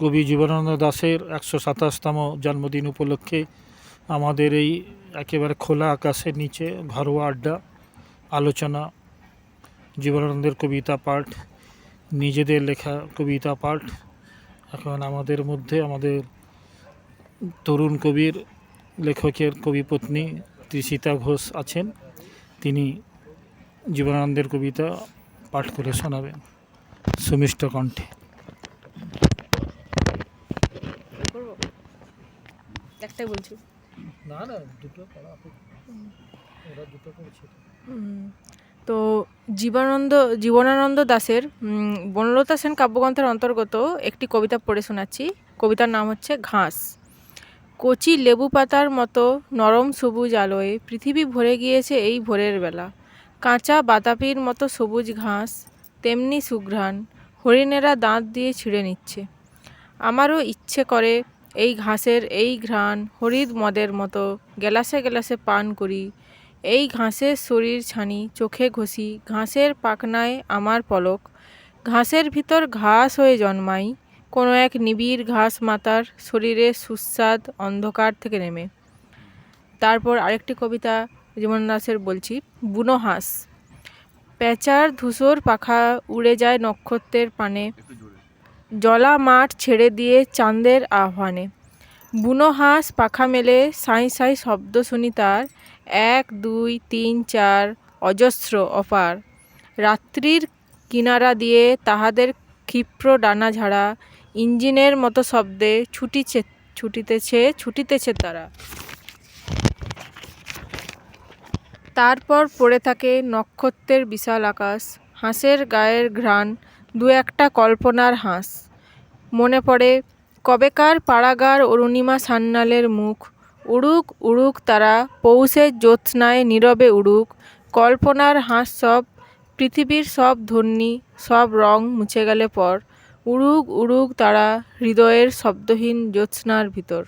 কবি জীবনানন্দ দাশের ১২৭তম জন্মদিন উপলক্ষে আমাদের এই একেবারে খোলা আকাশের নিচে ঘরোয়া আড্ডা, আলোচনা, জীবনানন্দের কবিতা পাঠ, নিজেদের লেখা কবিতা পাঠ। এখন আমাদের মধ্যে আমাদের তরুণ কবির লেখকের কবিপত্নী তৃষিতা ঘোষ আছেন। তিনি জীবনানন্দের কবিতা পাঠ করে শোনাবেন সুমিষ্ট কণ্ঠে। একটাই বলছি না দুটো ওরা দুটো করছে। তো জীবনানন্দ দাশের বনলতা সেন কাব্যগ্রন্থের অন্তর্গত একটি কবিতা পড়ে শোনাচ্ছি। কবিতার নাম হচ্ছে ঘাস। কচি লেবু পাতার মতো নরম সবুজ আলোয় পৃথিবী ভরে গিয়েছে এই ভোরের বেলা। কাঁচা বাতাবির মতো সবুজ ঘাস, তেমনি সুঘ্রাণ, হরিণেরা দাঁত দিয়ে ছিঁড়ে নিচ্ছে। আমারও ইচ্ছে করে এই ঘাসের এই ঘ্রাণ হরিদ মদের মতো গেলাসে গেলাসে পান করি। এই ঘাসের শরীর ছানি চোখে ঘষি, ঘাসের পাখনায় আমার পলক, ঘাসের ভিতর ঘাস হয়ে জন্মাই, কোনো এক নিবিড় ঘাস মাতার শরীরে সুস্বাদ অন্ধকার থেকে নেমে। তারপর আরেকটি কবিতা জীবনানন্দ দাশের বলছি, বুনো হাঁস। প্যাঁচার ধূসর পাখা উড়ে যায় নক্ষত্রের পানে, জলা মাঠ ছেড়ে দিয়ে চাঁদের আহ্বানে। বুনো হাঁস পাখা মেলে সাঁই সাঁই শব্দ শুনি তার, 1 2 3 4 অজস্র অপার। রাত্রির কিনারা দিয়ে তাহাদের ক্ষিপ্র ডানা ঝাড়া ইঞ্জিনের মতো শব্দে ছুটিতেছে তারা। তারপর পড়ে থাকে নক্ষত্রের বিশাল আকাশ, হাঁসের গায়ের ঘ্রাণ, 2-1টা কল্পনার হাঁস। মনে পড়ে কবেকার পাড়াগার অরুণিমা সান্যালের মুখ, উড়ুক উড়ুক তারা পৌষের জ্যোৎস্নায় নীরবে উড়ুক, কল্পনার হাঁস সব, পৃথিবীর সব ধ্বনি সব রং মুছে গেলে পর, উড়ুক উড়ুক তারা হৃদয়ের শব্দহীন জ্যোৎস্নার ভিতর।